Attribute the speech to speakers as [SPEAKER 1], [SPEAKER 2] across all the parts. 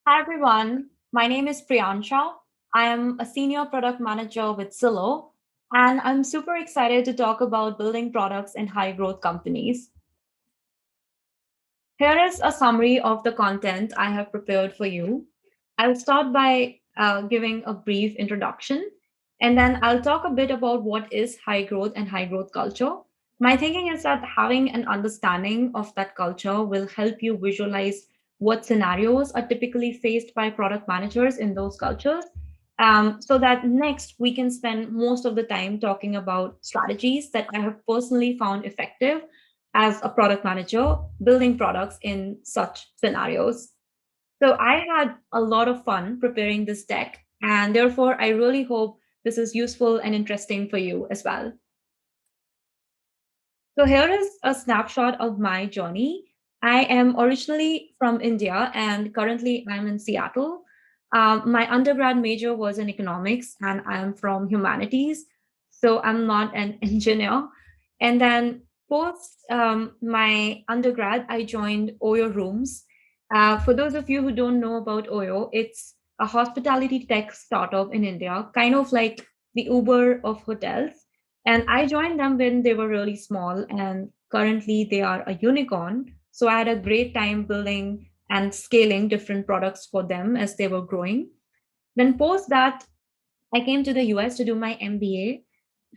[SPEAKER 1] Hi everyone, my name is Priyansha. I am a senior product manager with Zillow, and I'm super excited to talk about building products in high growth companies. Here is a summary of the content I have prepared for you. I'll start by giving a brief introduction, and then I'll talk a bit about what is high growth and high growth culture. My thinking is that having an understanding of that culture will help you visualize what scenarios are typically faced by product managers in those cultures. So that next we can spend most of the time talking about strategies that I have personally found effective as a product manager building products in such scenarios. So I had a lot of fun preparing this deck, and therefore I really hope this is useful and interesting for you as well. So here is a snapshot of my journey. I am originally from India and currently I'm in Seattle. My undergrad major was in economics and I'm from humanities. So I'm not an engineer. And then post my undergrad, I joined OYO Rooms. For those of you who don't know about OYO, it's a hospitality tech startup in India, kind of like the Uber of hotels. And I joined them when they were really small, and currently they are a unicorn. So I had a great time building and scaling different products for them as they were growing. Then, post that, I came to the US to do my MBA.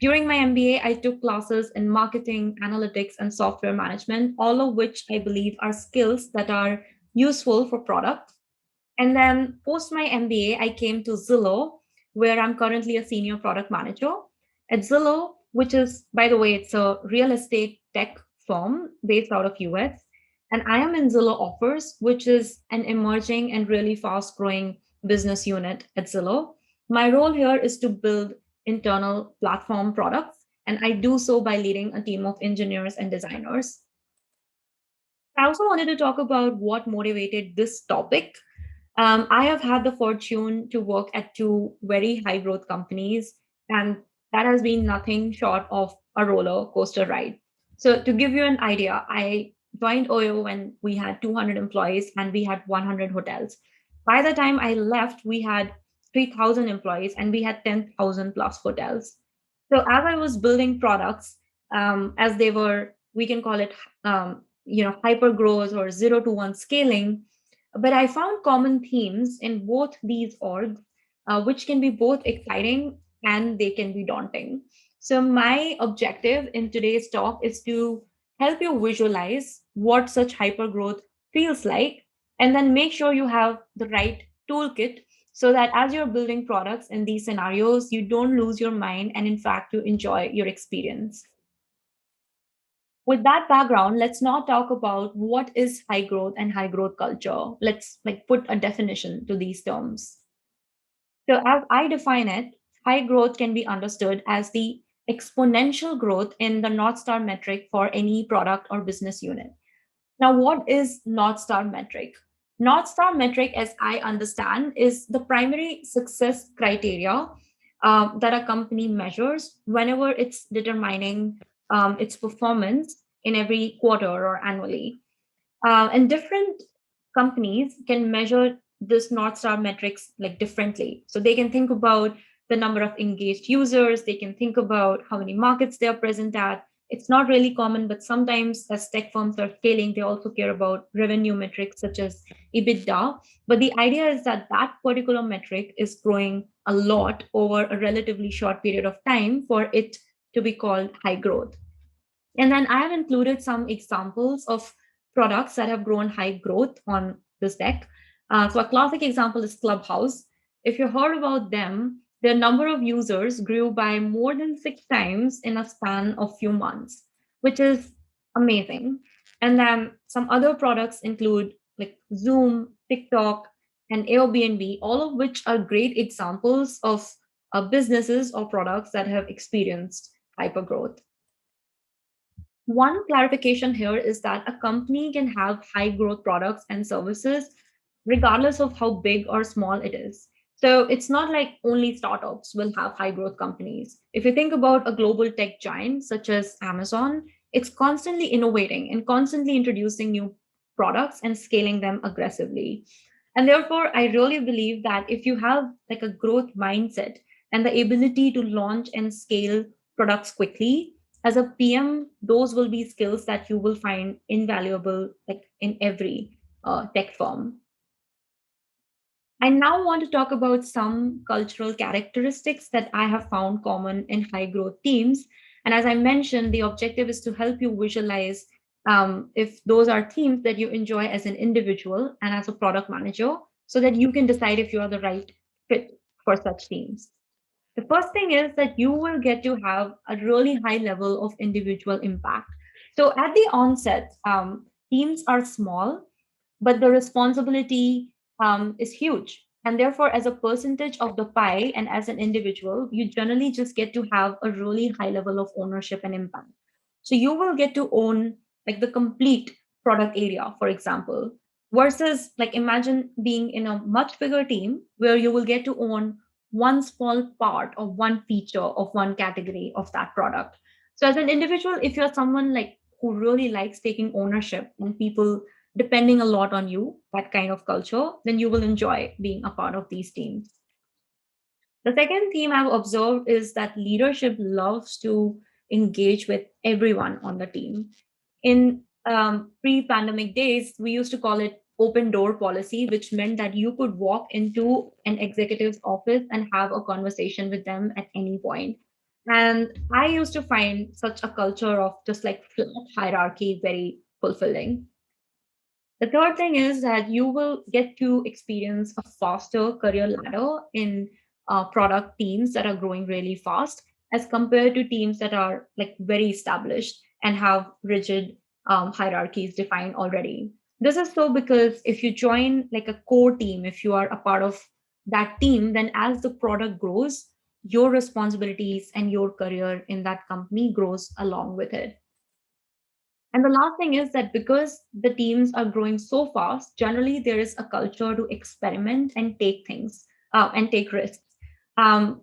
[SPEAKER 1] During my MBA, I took classes in marketing, analytics, and software management, all of which I believe are skills that are useful for product. And then post my MBA, I came to Zillow, where I'm currently a senior product manager. At Zillow, which is, by the way, it's a real estate tech firm based out of US. And I am in Zillow Offers, which is an emerging and really fast growing business unit at Zillow. My role here is to build internal platform products, and I do so by leading a team of engineers and designers. I also wanted to talk about what motivated this topic. I have had the fortune to work at two very high growth companies, and that has been nothing short of a roller coaster ride. So, to give you an idea, I joined OYO when we had 200 employees and we had 100 hotels. By the time I left, we had 3,000 employees and we had 10,000 plus hotels. So, as I was building products, as they were, we can call it, hyper growth or 0 to 1 scaling, but I found common themes in both these orgs, which can be both exciting and they can be daunting. So, my objective in today's talk is to help you visualize what such hypergrowth feels like, and then make sure you have the right toolkit so that as you're building products in these scenarios, you don't lose your mind and, in fact, you enjoy your experience. With that background, let's now talk about what is high growth and high growth culture. Let's put a definition to these terms. So as I define it, high growth can be understood as the exponential growth in the North Star metric for any product or business unit. Now, what is North Star metric? North Star metric, as I understand, is the primary success criteria that a company measures whenever it's determining its performance in every quarter or annually. And different companies can measure this North Star metrics like differently. So they can think about the number of engaged users, they can think about how many markets they are present at. It's not really common, but sometimes as tech firms are scaling, they also care about revenue metrics such as EBITDA. But the idea is that that particular metric is growing a lot over a relatively short period of time for it to be called high growth. And then I have included some examples of products that have grown high growth on this deck. So a classic example is Clubhouse. If you heard about them, their number of users grew by more than 6 times in a span of few months, which is amazing. And then some other products include like Zoom, TikTok, and Airbnb, all of which are great examples of businesses or products that have experienced hypergrowth. One clarification here is that a company can have high growth products and services regardless of how big or small it is. So it's not like only startups will have high growth companies. If you think about a global tech giant such as Amazon, it's constantly innovating and constantly introducing new products and scaling them aggressively. And therefore, I really believe that if you have like a growth mindset and the ability to launch and scale products quickly, as a PM, those will be skills that you will find invaluable like in every tech firm. I now want to talk about some cultural characteristics that I have found common in high growth teams. And as I mentioned, the objective is to help you visualize if those are themes that you enjoy as an individual and as a product manager, so that you can decide if you are the right fit for such teams. The first thing is that you will get to have a really high level of individual impact. So at the onset, teams are small, but the responsibility is huge. And therefore, as a percentage of the pie and as an individual, you generally just get to have a really high level of ownership and impact. So you will get to own like the complete product area, for example, versus like imagine being in a much bigger team where you will get to own one small part or one feature of one category of that product. So as an individual, if you're someone like who really likes taking ownership and people depending a lot on you, that kind of culture, then you will enjoy being a part of these teams. The second theme I've observed is that leadership loves to engage with everyone on the team. In pre pandemic days, we used to call it open door policy, which meant that you could walk into an executive's office and have a conversation with them at any point. And I used to find such a culture of just like flat hierarchy very fulfilling. The third thing is that you will get to experience a faster career ladder in product teams that are growing really fast as compared to teams that are like very established and have rigid hierarchies defined already. This is so because if you join like a core team, if you are a part of that team, then as the product grows, your responsibilities and your career in that company grows along with it. And the last thing is that because the teams are growing so fast, generally there is a culture to experiment and take things and take risks.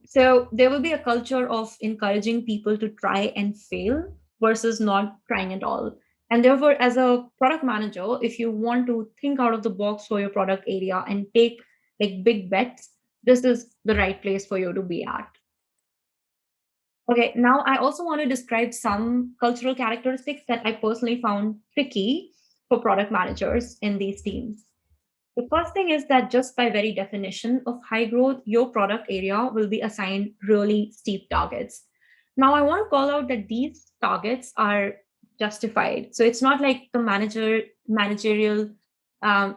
[SPEAKER 1] So there will be a culture of encouraging people to try and fail versus not trying at all. And therefore, as a product manager, if you want to think out of the box for your product area and take like big bets, this is the right place for you to be at. Okay, now I also want to describe some cultural characteristics that I personally found tricky for product managers in these teams. The first thing is that just by very definition of high growth, your product area will be assigned really steep targets. Now, I want to call out that these targets are justified. So it's not like the managerial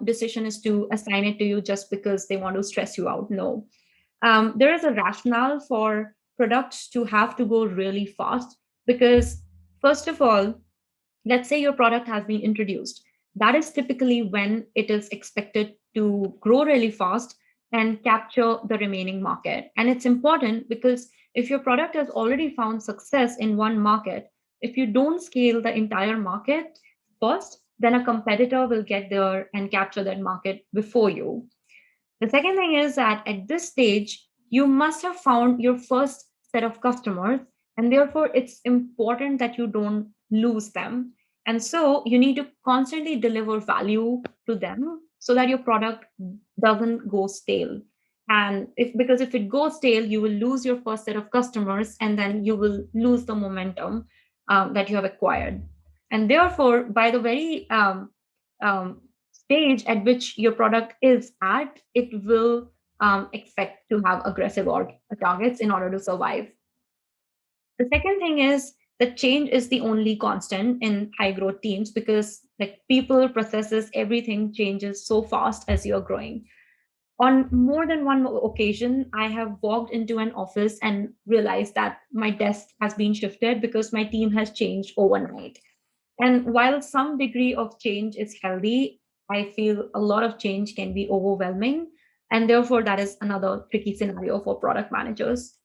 [SPEAKER 1] decision is to assign it to you just because they want to stress you out. No, there is a rationale for products to have to go really fast because, first of all, let's say your product has been introduced. That is typically when it is expected to grow really fast and capture the remaining market. And it's important because if your product has already found success in one market, if you don't scale the entire market first, then a competitor will get there and capture that market before you. The second thing is that at this stage, you must have found your first set of customers, and therefore it's important that you don't lose them. And so you need to constantly deliver value to them so that your product doesn't go stale. And if because if it goes stale, you will lose your first set of customers, and then you will lose the momentum that you have acquired. And therefore, by the very um, stage at which your product is at, it will expect to have aggressive or targets in order to survive. The second thing is that change is the only constant in high growth teams because like people, processes, everything changes so fast as you're growing. On more than one occasion, I have walked into an office and realized that my desk has been shifted because my team has changed overnight. And while some degree of change is healthy, I feel a lot of change can be overwhelming. And therefore, that is another tricky scenario for product managers.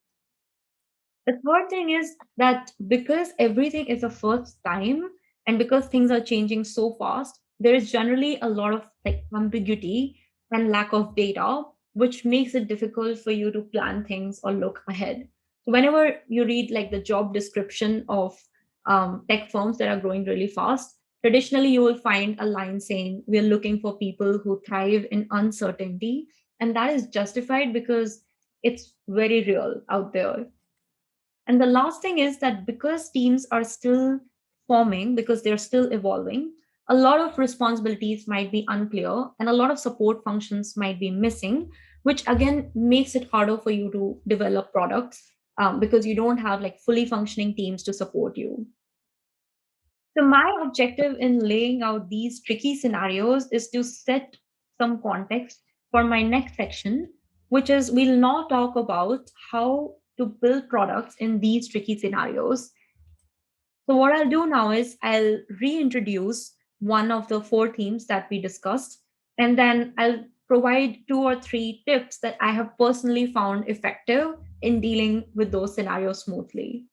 [SPEAKER 1] The third thing is that because everything is a first time and because things are changing so fast, there is generally a lot of like ambiguity and lack of data, which makes it difficult for you to plan things or look ahead. So whenever you read like the job description of tech firms that are growing really fast, Traditionally, you will find a line saying, "We're looking for people who thrive in uncertainty." And that is justified because it's very real out there. And the last thing is that because teams are still forming, because they're still evolving, a lot of responsibilities might be unclear and a lot of support functions might be missing, which again makes it harder for you to develop products because you don't have like fully functioning teams to support you. So, my objective in laying out these tricky scenarios is to set some context for my next section, which is we'll now talk about how to build products in these tricky scenarios. So, what I'll do now is I'll reintroduce one of the four themes that we discussed, and then I'll provide two or three tips that I have personally found effective in dealing with those scenarios smoothly.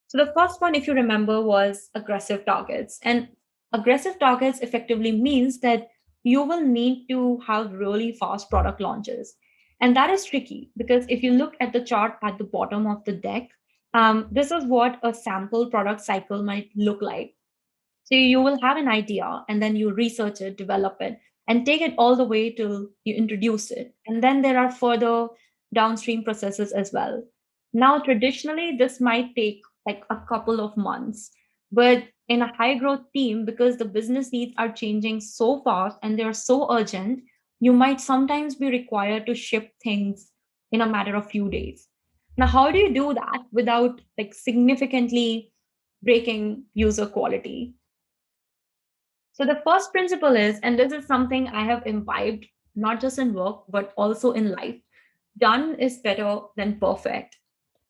[SPEAKER 1] So the first one, if you remember, was aggressive targets. And aggressive targets effectively means that you will need to have really fast product launches. And that is tricky because if you look at the chart at the bottom of the deck, this is what a sample product cycle might look like. So you will have an idea and then you research it, develop it, and take it all the way till you introduce it. And then there are further downstream processes as well. Now, traditionally, this might take like a couple of months, but in a high growth team, because the business needs are changing so fast and they're so urgent, you might sometimes be required to ship things in a matter of few days. Now, how do you do that without like significantly breaking user quality? So the first principle is, and this is something I have imbibed not just in work, but also in life, done is better than perfect.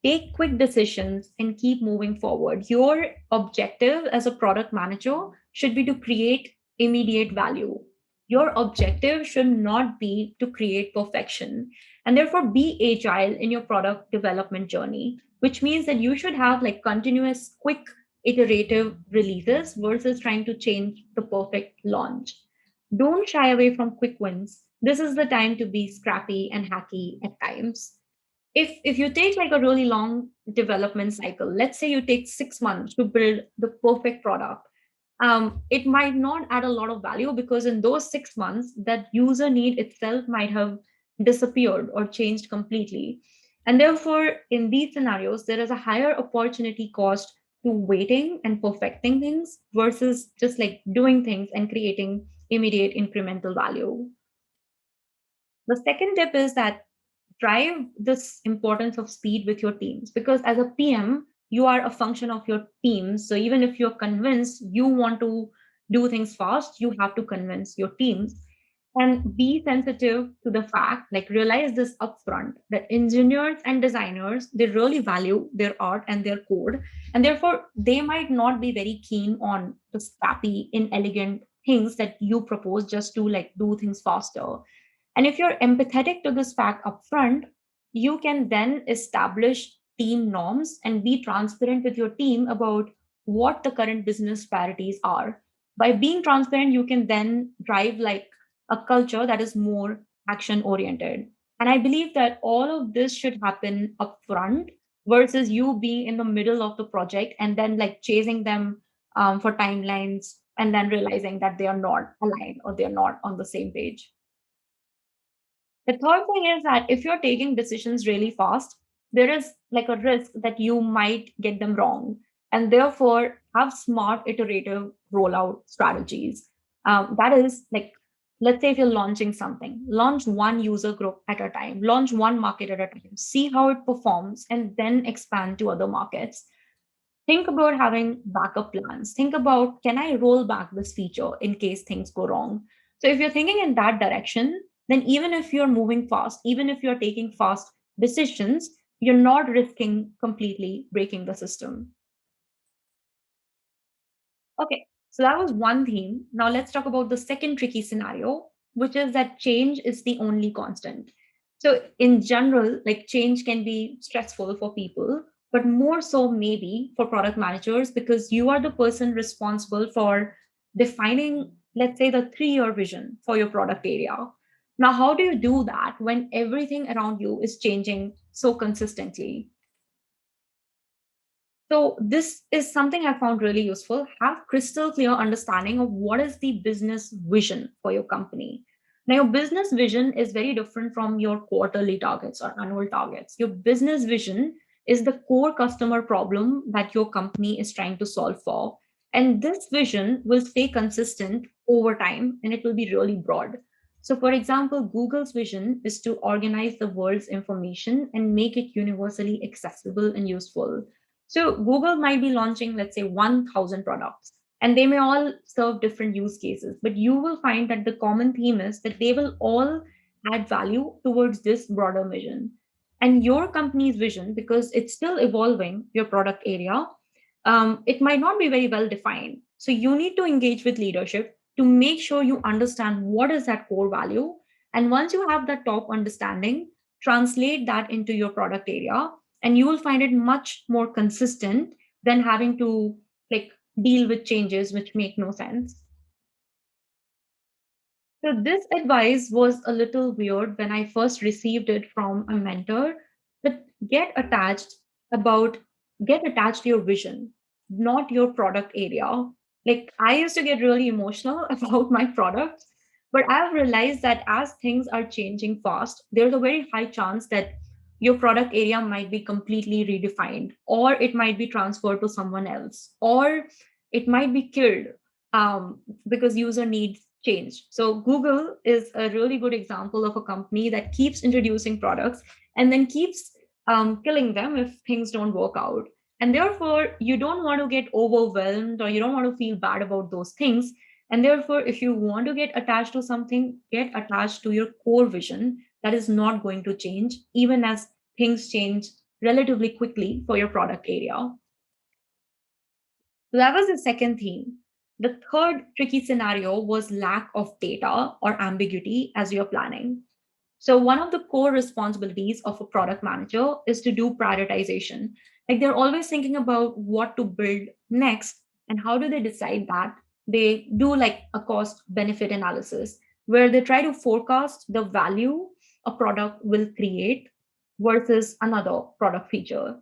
[SPEAKER 1] Take quick decisions and keep moving forward. Your objective as a product manager should be to create immediate value. Your objective should not be to create perfection. And therefore, be agile in your product development journey, which means that you should have like continuous, quick, iterative releases versus trying to change the perfect launch. Don't shy away from quick wins. This is the time to be scrappy and hacky at times. If you take like a really long development cycle, let's say you take 6 months to build the perfect product, it might not add a lot of value because in those 6 months that user need itself might have disappeared or changed completely. And therefore in these scenarios there is a higher opportunity cost to waiting and perfecting things versus just like doing things and creating immediate incremental value. The second tip is that drive this importance of speed with your teams because as a PM, you are a function of your team. So even if you're convinced you want to do things fast, you have to convince your teams and be sensitive to the fact, like realize this upfront that engineers and designers, they really value their art and their code. And therefore, they might not be very keen on the scrappy, inelegant things that you propose just to like do things faster. And if you're empathetic to this fact upfront, you can then establish team norms and be transparent with your team about what the current business priorities are. By being transparent, you can then drive like a culture that is more action oriented. And I believe that all of this should happen upfront versus you being in the middle of the project and then like chasing them for timelines and then realizing that they are not aligned or they're not on the same page. The third thing is that if you're taking decisions really fast, there is like a risk that you might get them wrong. And therefore, have smart iterative rollout strategies. That is like, let's say if you're launching something, launch one user group at a time, launch one market at a time, see how it performs, and then expand to other markets. Think about having backup plans. Think about, can I roll back this feature in case things go wrong? So if you're thinking in that direction, then even if you're moving fast, even if you're taking fast decisions, you're not risking completely breaking the system. Okay, so that was one theme. Now let's talk about the second tricky scenario, which is that change is the only constant. So, in general, like change can be stressful for people, but more so maybe for product managers because you are the person responsible for defining, let's say, the 3 year vision for your product area. Now, how do you do that when everything around you is changing so consistently? So this is something I found really useful. Have crystal clear understanding of what is the business vision for your company. Now, your business vision is very different from your quarterly targets or annual targets. Your business vision is the core customer problem that your company is trying to solve for. And this vision will stay consistent over time and it will be really broad. So, for example, Google's vision is to organize the world's information and make it universally accessible and useful. So Google might be launching, let's say, 1,000 products, and they may all serve different use cases. But you will find that the common theme is that they will all add value towards this broader vision. And your company's vision, because it's still evolving, your product area, it might not be very well defined. So you need to engage with leadership to make sure you understand what is that core value. And once you have that top understanding, translate that into your product area and you will find it much more consistent than having to like deal with changes which make no sense. So this advice was a little weird when I first received it from a mentor, but about get attached to your vision, not your product area. Like I used to get really emotional about my product, but I've realized that as things are changing fast, there's a very high chance that your product area might be completely redefined, or it might be transferred to someone else, or it might be killed because user needs change. So Google is a really good example of a company that keeps introducing products and then keeps killing them if things don't work out. And therefore, you don't want to get overwhelmed or you don't want to feel bad about those things. And therefore, if you want to get attached to something, get attached to your core vision that is not going to change, even as things change relatively quickly for your product area. So that was the second theme. The third tricky scenario was lack of data or ambiguity as you're planning. So, one of the core responsibilities of a product manager is to do prioritization. Like they're always thinking about what to build next and how do they decide that? They do like a cost benefit analysis where they try to forecast the value a product will create versus another product feature.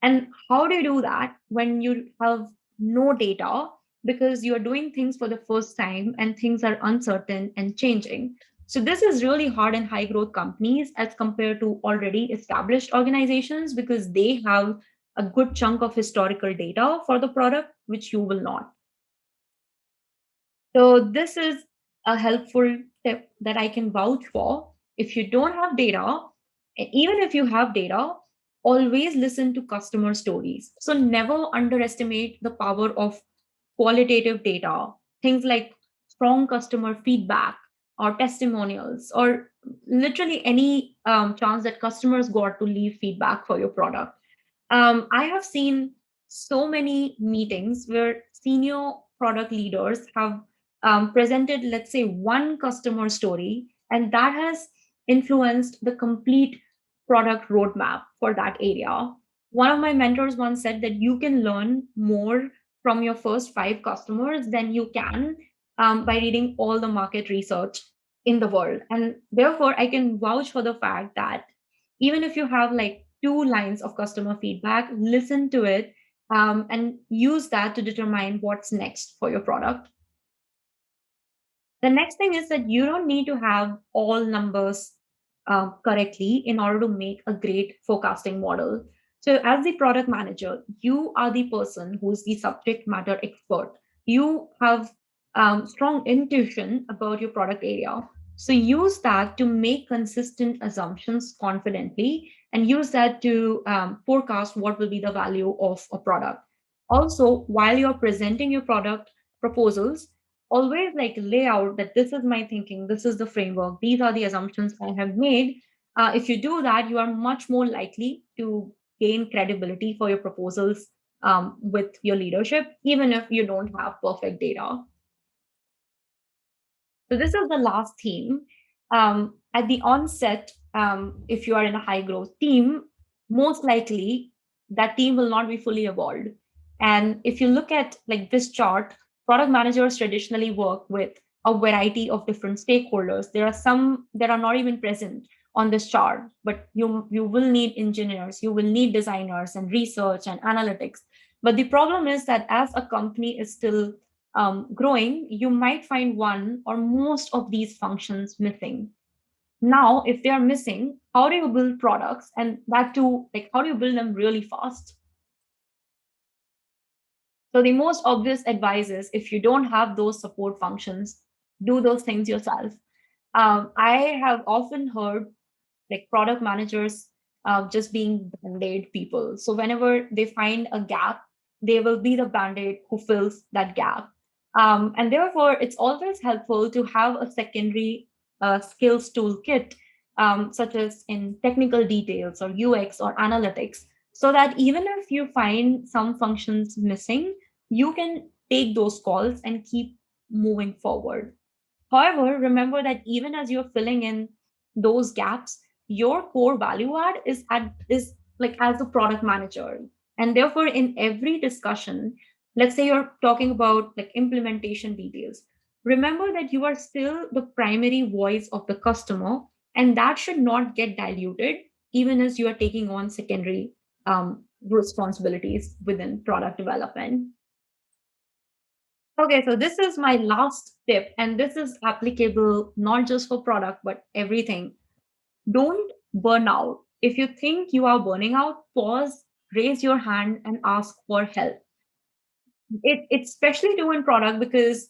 [SPEAKER 1] And how do you do that when you have no data because you're doing things for the first time and things are uncertain and changing? So, this is really hard in high growth companies as compared to already established organizations because they have a good chunk of historical data for the product, which you will not. So this is a helpful tip that I can vouch for. If you don't have data, even if you have data, always listen to customer stories. So never underestimate the power of qualitative data, things like strong customer feedback or testimonials, or literally any chance that customers got to leave feedback for your product. I have seen so many meetings where senior product leaders have presented, let's say, one customer story, and that has influenced the complete product roadmap for that area. One of my mentors once said that you can learn more from your first five customers than you can by reading all the market research in the world. And therefore, I can vouch for the fact that even if you have like two lines of customer feedback, listen to it and use that to determine what's next for your product. The next thing is that you don't need to have all numbers correctly in order to make a great forecasting model. So, as the product manager, you are the person who's the subject matter expert. You have strong intuition about your product area. So, use that to make consistent assumptions confidently and use that to forecast what will be the value of a product. Also, while you're presenting your product proposals, always like lay out that this is my thinking, this is the framework, these are the assumptions I have made. If you do that, you are much more likely to gain credibility for your proposals with your leadership, even if you don't have perfect data. So this is the last theme. At the onset, if you are in a high growth team, most likely that team will not be fully evolved. And if you look at like this chart, product managers traditionally work with a variety of different stakeholders. There are some that are not even present on this chart, but you will need engineers, you will need designers and research and analytics. But the problem is that as a company is still growing, you might find one or most of these functions missing. Now, if they are missing, how do you build products? And that too, like how do you build them really fast? So the most obvious advice is if you don't have those support functions, do those things yourself. I have often heard like product managers just being band-aid people. So whenever they find a gap, they will be the band-aid who fills that gap. And therefore, it's always helpful to have a secondary skills toolkit, such as in technical details or UX or analytics, so that even if you find some functions missing, you can take those calls and keep moving forward. However, remember that even as you're filling in those gaps, your core value add is like as a product manager. And therefore, in every discussion, let's say you're talking about like implementation details, remember that you are still the primary voice of the customer, and that should not get diluted even as you are taking on secondary responsibilities within product development. Okay, so this is my last tip, and this is applicable not just for product, but everything. Don't burn out. If you think you are burning out, pause, raise your hand, and ask for help. It's especially true in product because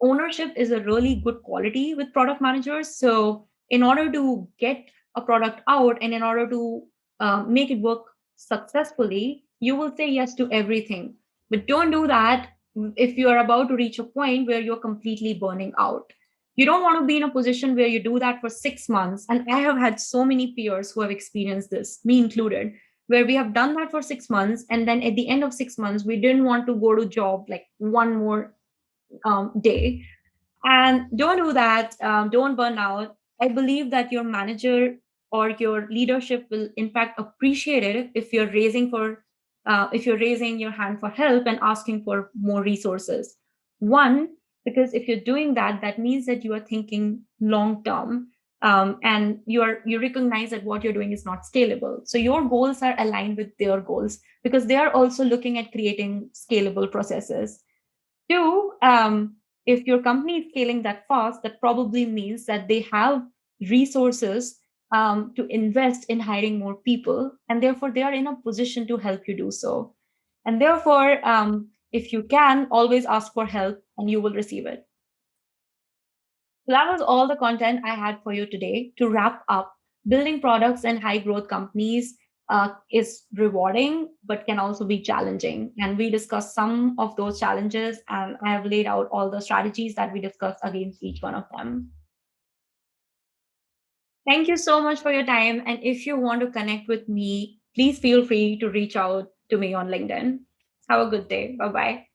[SPEAKER 1] ownership is a really good quality with product managers. So, in order to get a product out and in order to make it work successfully, you will say yes to everything. But don't do that if you are about to reach a point where you're completely burning out. You don't want to be in a position where you do that for 6 months. And I have had so many peers who have experienced this, me included, where we have done that for 6 months, and then at the end of 6 months we didn't want to go to job like one more day. And don't do that. Don't burn out. I believe that your manager or your leadership will in fact appreciate it if you're raising your hand for help and asking for more resources. One, because if you're doing that, that means that you are thinking long term, and you recognize that what you're doing is not scalable. So your goals are aligned with their goals because they are also looking at creating scalable processes. Two, if your company is scaling that fast, that probably means that they have resources to invest in hiring more people, and therefore they are in a position to help you do so. And therefore, if you can, always ask for help and you will receive it. So that was all the content I had for you today. To wrap up, building products in high growth companies is rewarding, but can also be challenging. And we discussed some of those challenges, and I have laid out all the strategies that we discussed against each one of them. Thank you so much for your time. And if you want to connect with me, please feel free to reach out to me on LinkedIn. Have a good day. Bye bye.